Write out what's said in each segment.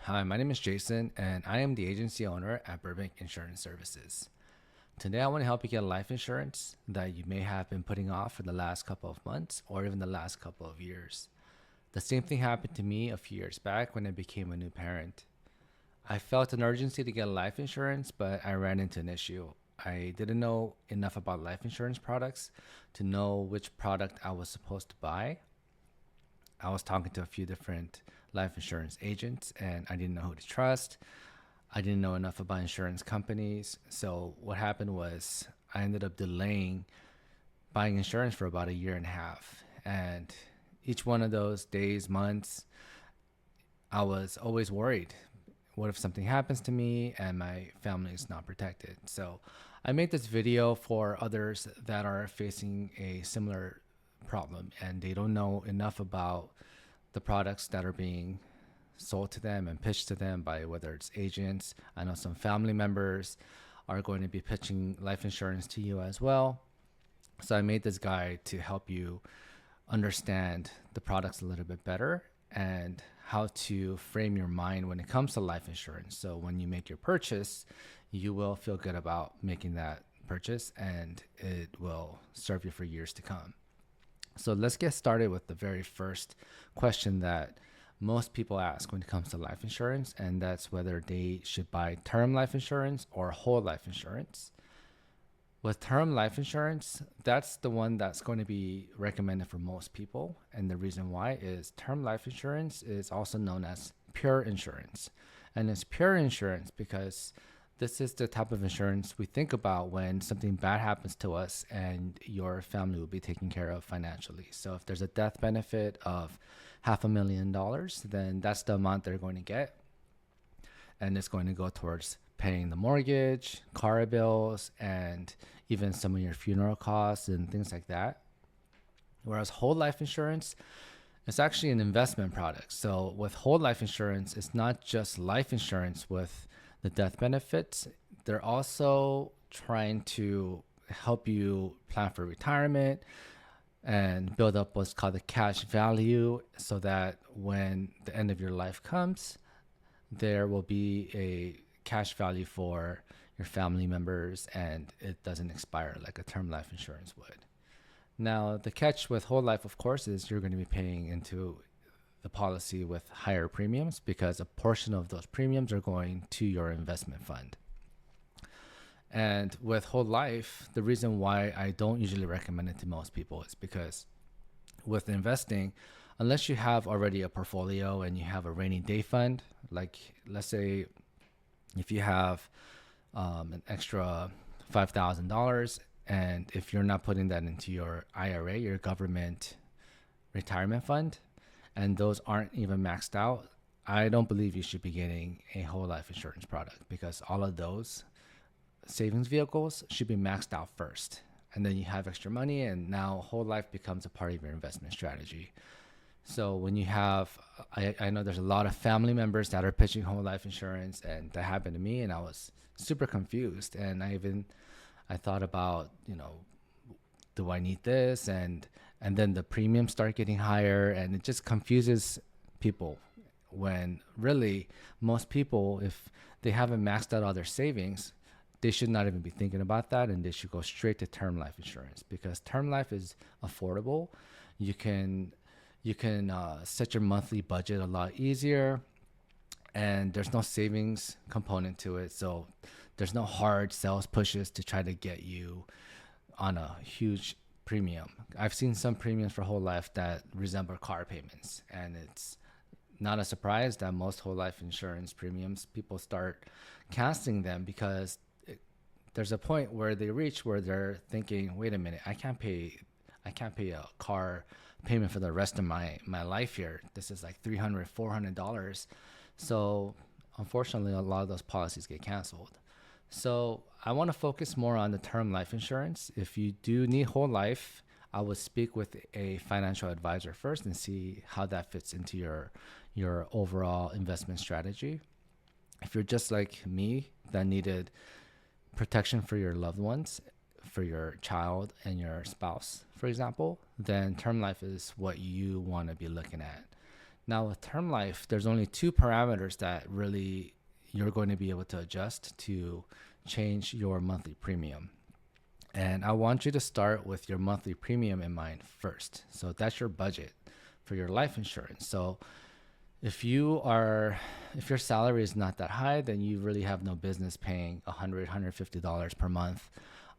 Hi, my name is Jason, and I am the agency owner at Burbank Insurance Services. Today, I want to help you get life insurance that you may have been putting off for the last couple of months or even the last couple of years. The same thing happened to me a few years back when I became a new parent. I felt an urgency to get life insurance, but I ran into an issue. I didn't know enough about life insurance products to know which product I was supposed to buy. I was talking to a few different life insurance agents and I didn't know who to trust. I didn't know enough about insurance companies. So what happened was I ended up delaying buying insurance for about a year and a half. And each one of those days, months, I was always worried. What if something happens to me and my family is not protected? So I made this video for others that are facing a similar problem and they don't know enough about the products that are being sold to them and pitched to them by whether it's agents. I know some family members are going to be pitching life insurance to you as well. So I made this guide to help you understand the products a little bit better and how to frame your mind when it comes to life insurance. So when you make your purchase, you will feel good about making that purchase and it will serve you for years to come. So let's get started with the very first question that most people ask when it comes to life insurance, and that's whether they should buy term life insurance or whole life insurance. With term life insurance, that's the one that's going to be recommended for most people. And the reason why is term life insurance is also known as pure insurance. And it's pure insurance because this is the type of insurance we think about when something bad happens to us and your family will be taken care of financially. So if there's a death benefit of $500,000, then that's the amount they're going to get. And it's going to go towards paying the mortgage, car bills, and even some of your funeral costs and things like that. Whereas whole life insurance, it's actually an investment product. So with whole life insurance, it's not just life insurance with the death benefits. They're also trying to help you plan for retirement and build up what's called the cash value so that when the end of your life comes, there will be a cash value for your family members and it doesn't expire like a term life insurance would. Now, the catch with whole life, of course, is you're going to be paying into the policy with higher premiums because a portion of those premiums are going to your investment fund. And with whole life, the reason why I don't usually recommend it to most people is because with investing, unless you have already a portfolio and you have a rainy day fund, like let's say if you have an extra $5,000 and if you're not putting that into your IRA, your government retirement fund, and those aren't even maxed out, I don't believe you should be getting a whole life insurance product because all of those savings vehicles should be maxed out first. And then you have extra money and now whole life becomes a part of your investment strategy. So when you have, I know there's a lot of family members that are pitching whole life insurance and that happened to me and I was super confused. And I thought about, do I need this? And then the premiums start getting higher and it just confuses people when really most people, if they haven't maxed out all their savings, they should not even be thinking about that and they should go straight to term life insurance because term life is affordable. You can set your monthly budget a lot easier and there's no savings component to it. So there's no hard sales pushes to try to get you on a huge premium. I've seen some premiums for whole life that resemble car payments and it's not a surprise that most whole life insurance premiums, people start canceling them because there's a point where they reach where they're thinking, wait a minute, I can't pay a car payment for the rest of my life here. This is like $300, $400. So unfortunately, a lot of those policies get canceled. So I want to focus more on the term life insurance. If you do need whole life, I would speak with a financial advisor first and see how that fits into your overall investment strategy. If you're just like me that needed protection for your loved ones, for your child and your spouse, for example, then term life is what you want to be looking at. Now with term life, there's only two parameters that really you're going to be able to adjust to change your monthly premium. And I want you to start with your monthly premium in mind first. So that's your budget for your life insurance. So if your salary is not that high, then you really have no business paying $150 per month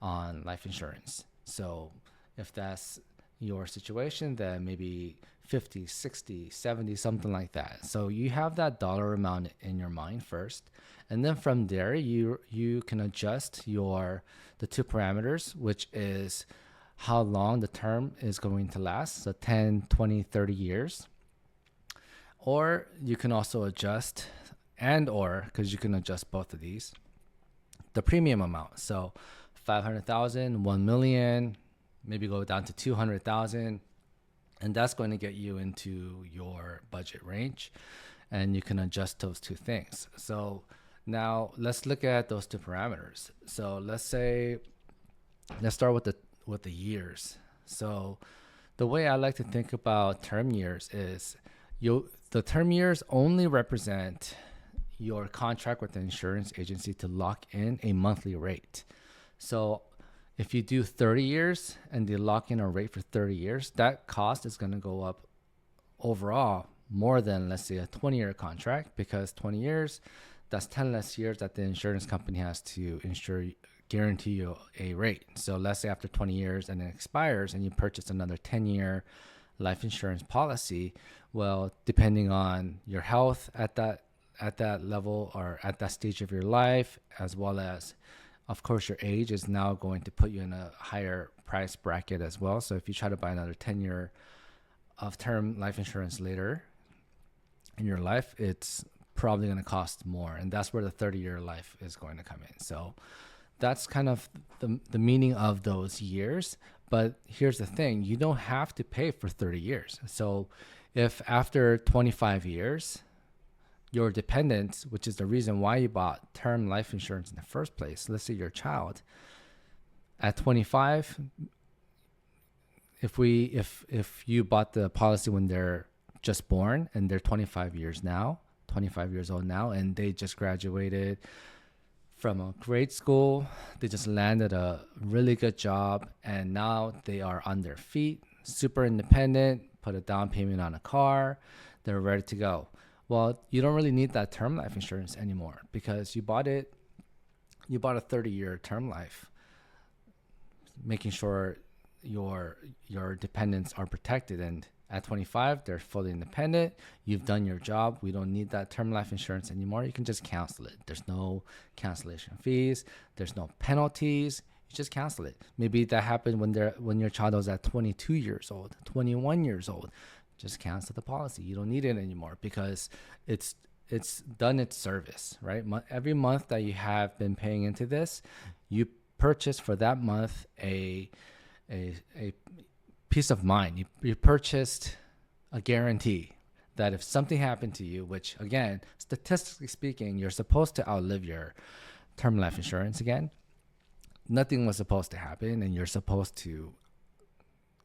on life insurance. So if that's your situation, then maybe 50, 60, 70, something like that. So you have that dollar amount in your mind first. And then from there, you can adjust the two parameters, which is how long the term is going to last. So 10, 20, 30 years. Or you can also adjust because you can adjust both of these, the premium amount. So 500,000, 1 million, maybe go down to 200,000. And that's going to get you into your budget range. And you can adjust those two things. So now let's look at those two parameters. So let's start with the years. So the way I like to think about term years is the term years only represent your contract with the insurance agency to lock in a monthly rate. So if you do 30 years and they lock in a rate for 30 years, that cost is going to go up overall more than, let's say, a 20-year contract, because 20 years, that's 10 less years that the insurance company has to guarantee you a rate. So let's say after 20 years and it expires and you purchase another 10-year life insurance policy, well, depending on your health at that level or at that stage of your life, as well as, of course, your age is now going to put you in a higher price bracket as well. So if you try to buy another 10-year of term life insurance later in your life, it's probably going to cost more. And that's where the 30-year life is going to come in. So that's kind of the meaning of those years. But here's the thing, you don't have to pay for 30 years. So if after 25 years, your dependents, which is the reason why you bought term life insurance in the first place, let's say your child, at 25, if you bought the policy when they're just born and they're 25 years old now, and they just graduated from a grade school, they just landed a really good job, and now they are on their feet, super independent, put a down payment on a car, they're ready to go. Well, you don't really need that term life insurance anymore, because you bought a 30-year term life, making sure your dependents are protected. And at 25, they're fully independent. You've done your job. We don't need that term life insurance anymore. You can just cancel it. There's no cancellation fees. There's no penalties. You just cancel it. Maybe that happened when your child was at 22 years old, 21 years old. Just cancel the policy. You don't need it anymore, because it's done its service, right? Every month that you have been paying into this, you purchase for that month a peace of mind. You purchased a guarantee that if something happened to you, which again, statistically speaking, you're supposed to outlive your term life insurance again. Nothing was supposed to happen, and you're supposed to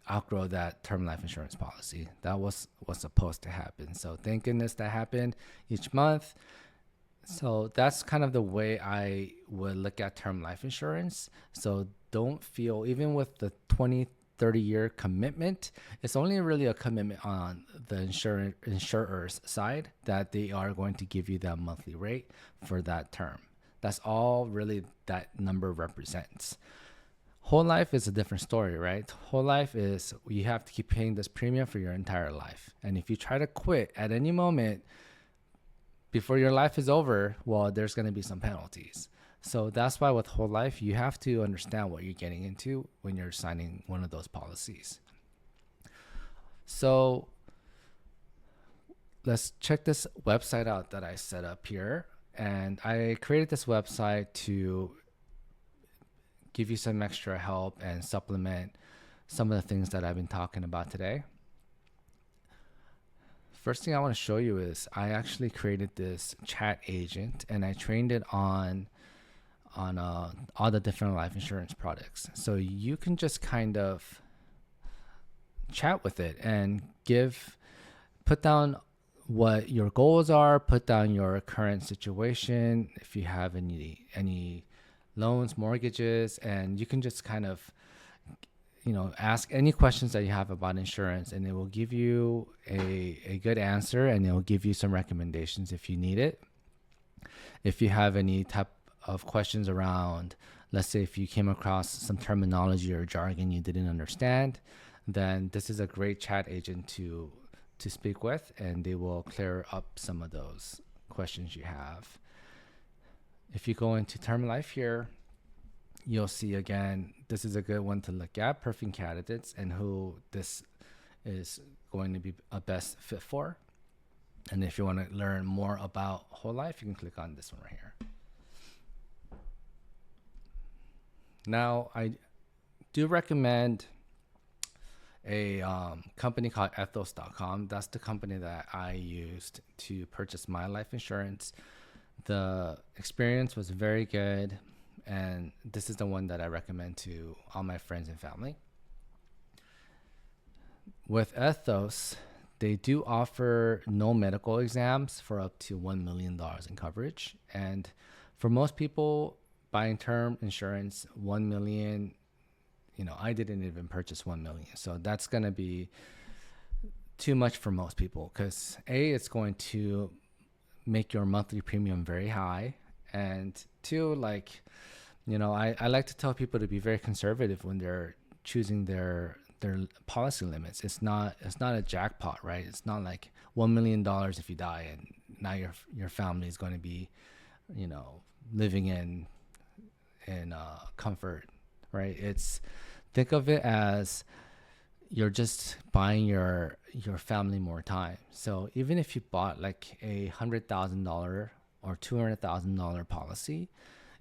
outgrow that term life insurance policy. That was supposed to happen. So thank goodness that happened each month. So that's kind of the way I would look at term life insurance. So don't feel, even with the 20, 30-year commitment, it's only really a commitment on the insurer's side that they are going to give you that monthly rate for that term. That's all really that number represents. Whole life is a different story, right? Whole life is you have to keep paying this premium for your entire life. And if you try to quit at any moment before your life is over, well, there's going to be some penalties. So that's why with whole life, you have to understand what you're getting into when you're signing one of those policies. So let's check this website out that I set up here. And I created this website to give you some extra help and supplement some of the things that I've been talking about today. First thing I want to show you is I actually created this chat agent, and I trained it on all the different life insurance products. So you can just kind of chat with it and put down what your goals are, put down your current situation, if you have any loans, mortgages, and you can just kind of ask any questions that you have about insurance, and it will give you a good answer, and it will give you some recommendations if you need it. If you have any type of questions around, let's say if you came across some terminology or jargon you didn't understand, then this is a great chat agent to speak with, and they will clear up some of those questions you have. If you go into term life here, you'll see again, this is a good one to look at, perfect candidates and who this is going to be a best fit for. And if you want to learn more about whole life, you can click on this one right here. Now, I do recommend a company called Ethos.com. That's the company that I used to purchase my life insurance. The experience was very good, and this is the one that I recommend to all my friends and family. With Ethos, they do offer no medical exams for up to $1 million in coverage. And for most people buying term insurance, 1 million, I didn't even purchase 1 million. So that's going to be too much for most people, because it's going to make your monthly premium very high. And two, I like to tell people to be very conservative when they're choosing their policy limits. It's not a jackpot, right? It's not like $1 million if you die and now your family is going to be, living in comfort, right? Think of it as you're just buying your family more time. So even if you bought like a $100,000 or $200,000 policy,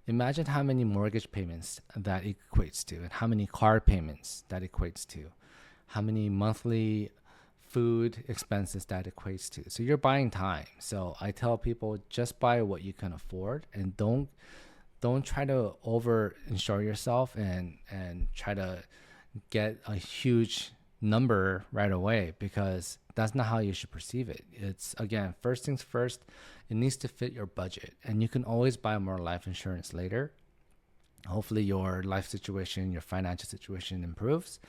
imagine how many mortgage payments that equates to, and how many car payments that equates to, how many monthly food expenses that equates to. So you're buying time. So I tell people, just buy what you can afford, and don't try to over insure yourself and try to get a huge number right away, because that's not how you should perceive it. It's, again, first things first, it needs to fit your budget, and you can always buy more life insurance later. Hopefully your life situation, your financial situation improves,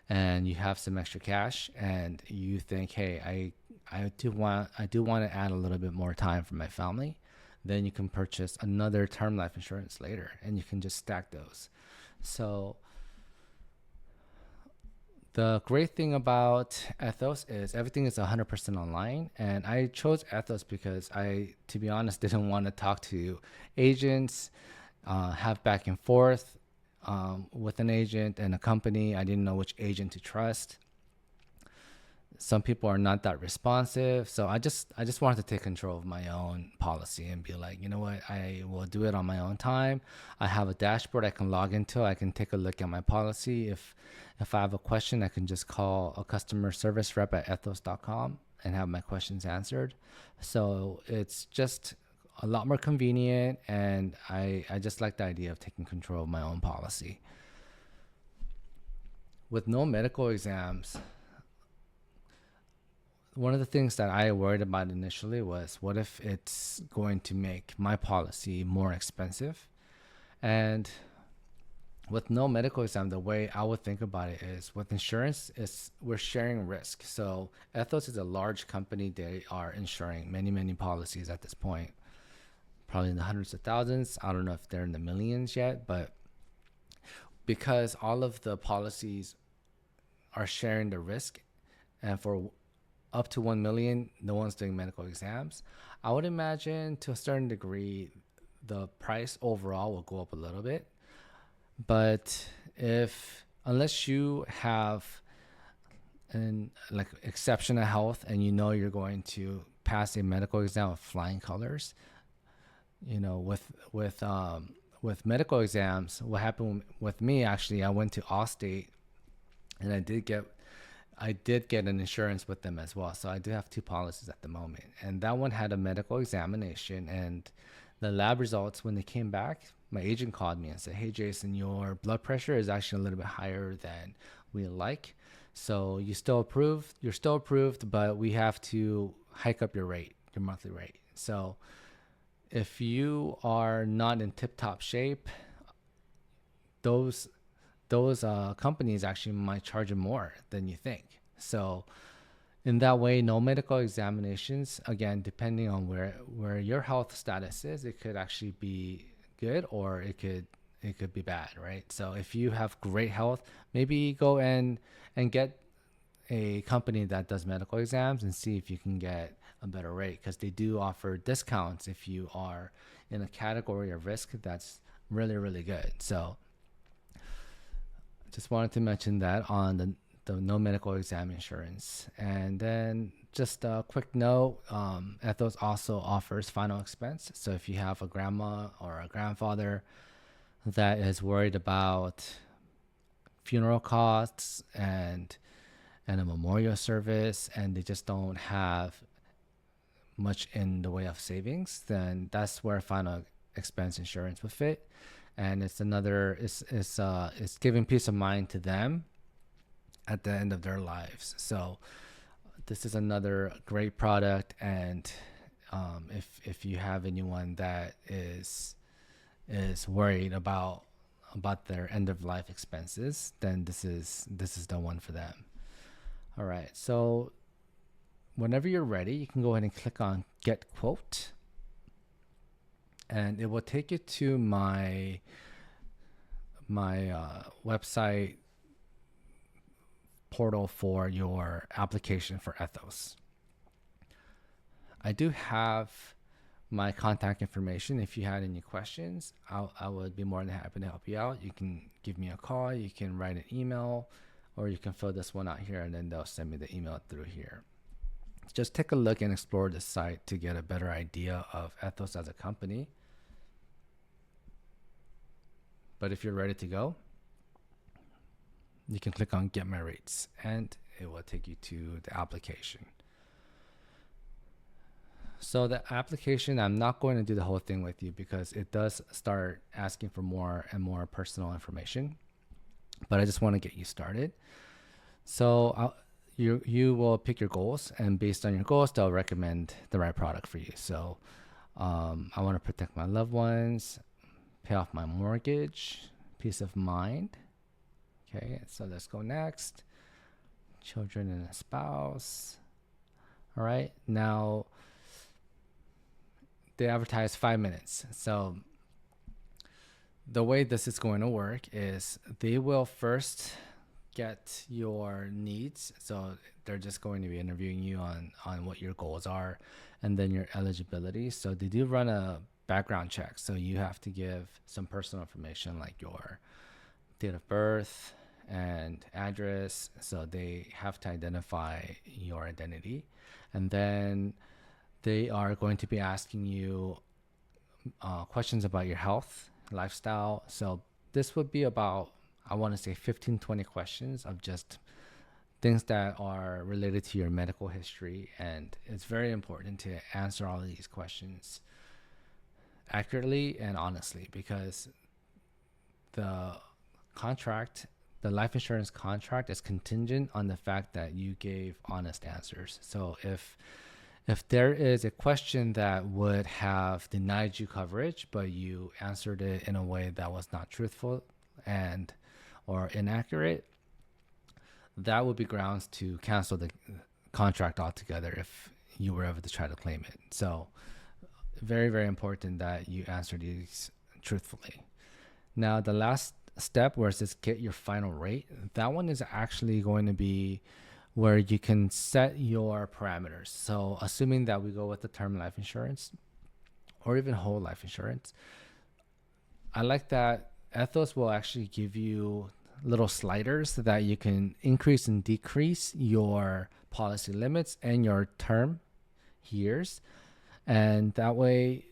and you have some extra cash, and you think, hey, I do want to add a little bit more time for my family. Then you can purchase another term life insurance later, and you can just stack those. So the great thing about Ethos is everything is 100% online. And I chose Ethos because I, to be honest, didn't want to talk to agents, have back and forth with an agent and a company. I didn't know which agent to trust. Some people are not that responsive. So I just wanted to take control of my own policy and be like, you know what, I will do it on my own time. I have a dashboard I can log into. I can take a look at my policy. If I have a question, I can just call a customer service rep at ethos.com and have my questions answered. So it's just a lot more convenient, and I just like the idea of taking control of my own policy. With no medical exams, one of the things that I worried about initially was, what if it's going to make my policy more expensive? And with no medical exam, the way I would think about it is, with insurance, we're sharing risk. So Ethos is a large company. They are insuring many, many policies at this point, probably in the hundreds of thousands. I don't know if they're in the millions yet, but because all of the policies are sharing the risk, and for up to 1 million, no one's doing medical exams, I would imagine to a certain degree, the price overall will go up a little bit. But unless you have an exceptional health and you're going to pass a medical exam with flying colors, with medical exams, what happened with me, actually, I went to Allstate, and I did get an insurance with them as well. So I do have two policies at the moment. And that one had a medical examination, and the lab results, when they came back, my agent called me and said, hey, Jason, your blood pressure is actually a little bit higher than we like. So you're still approved, but we have to hike up your rate, your monthly rate. So if you are not in tip top shape, those companies actually might charge you more than you think. So in that way, no medical examinations. Again, depending on where your health status is, it could actually be good or it could be bad, right? So if you have great health, maybe go and get a company that does medical exams and see if you can get a better rate, because they do offer discounts if you are in a category of risk that's really, really good. So just wanted to mention that on the no medical exam insurance. And then just a quick note, Ethos also offers final expense. So if you have a grandma or a grandfather that is worried about funeral costs and a memorial service, and they just don't have much in the way of savings, then that's where final expense insurance would fit. And it's giving peace of mind to them at the end of their lives. So this is another great product. And if you have anyone that is worried about their end of life expenses, then this is the one for them. All right, so whenever you're ready, you can go ahead and click on Get Quote, and it will take you to my website portal for your application for Ethos. I do have my contact information. If you had any questions, I would be more than happy to help you out. You can give me a call, you can write an email, or you can fill this one out here and then they'll send me the email through here. Just take a look and explore the site to get a better idea of Ethos as a company. But if you're ready to go, you can click on Get My Rates and it will take you to the application. So the application, I'm not going to do the whole thing with you because it does start asking for more and more personal information, but I just want to get you started. So you will pick your goals, and based on your goals, they'll recommend the right product for you. So I want to protect my loved ones, pay off my mortgage, peace of mind. Okay, so let's go next. Children and a spouse. All right, now they advertise 5 minutes. So the way this is going to work is they will first get your needs. So they're just going to be interviewing you on what your goals are and then your eligibility. So they do run a background check. So you have to give some personal information like your date of birth and address. So they have to identify your identity. And then they are going to be asking you questions about your health, lifestyle. So this would be about, I want to say 15-20 questions of just things that are related to your medical history. And it's very important to answer all of these questions accurately and honestly, because the life insurance contract is contingent on the fact that you gave honest answers. So if there is a question that would have denied you coverage, but you answered it in a way that was not truthful or inaccurate, that would be grounds to cancel the contract altogether if you were able to try to claim it. So very, very important that you answer these truthfully. Now, the last step where it says get your final rate, that one is actually going to be where you can set your parameters. So assuming that we go with the term life insurance or even whole life insurance, I like that Ethos will actually give you little sliders that you can increase and decrease your policy limits and your term years. And that way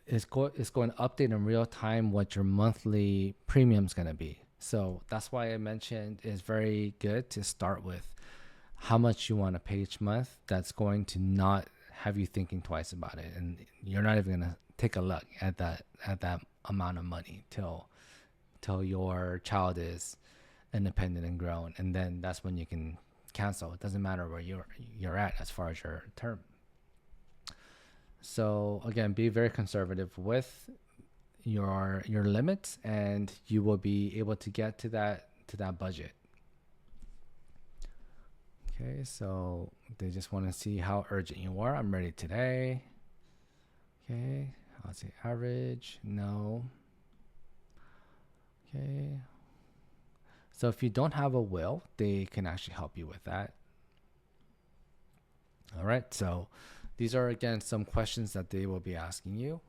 it's going to update in real time what your monthly premium is going to be. So that's why I mentioned it's very good to start with how much you want to pay each month. That's going to not have you thinking twice about it, and you're not even going to take a look at that amount of money till your child is independent and grown, and then that's when you can cancel. It doesn't matter where you're at as far as your term. So again, be very conservative with your limits, and you will be able to get to that budget. Okay, so they just want to see how urgent you are. I'm ready today. Okay, I'll say average. No. Okay. So if you don't have a will, they can actually help you with that. All right, so these are again some questions that they will be asking you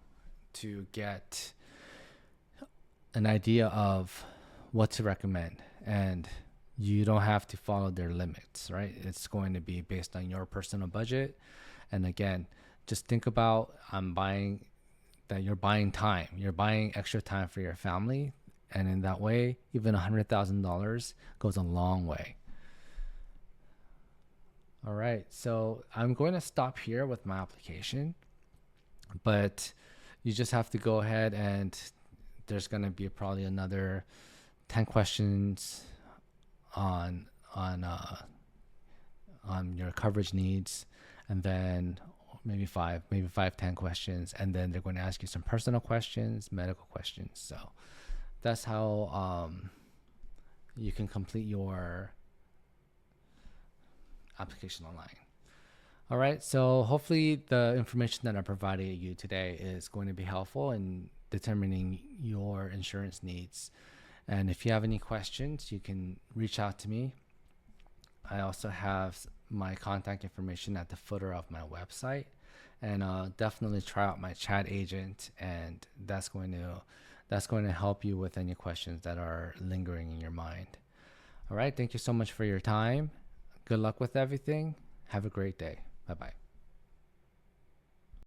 to get an idea of what to recommend. And you don't have to follow their limits, right? It's going to be based on your personal budget. And again, just think about you're buying time. You're buying extra time for your family. And in that way, even $100,000 goes a long way. All right, so I'm going to stop here with my application, but you just have to go ahead, and there's going to be probably another 10 questions on your coverage needs, and then maybe 10 questions, and then they're going to ask you some personal questions, medical questions. So that's how you can complete your application online. All right, so hopefully the information that I provided you today is going to be helpful in determining your insurance needs. And if you have any questions, you can reach out to me. I also have my contact information at the footer of my website, and definitely try out my chat agent, and that's going to help you with any questions that are lingering in your mind. All right, thank you so much for your time. Good luck with everything. Have a great day. Bye-bye.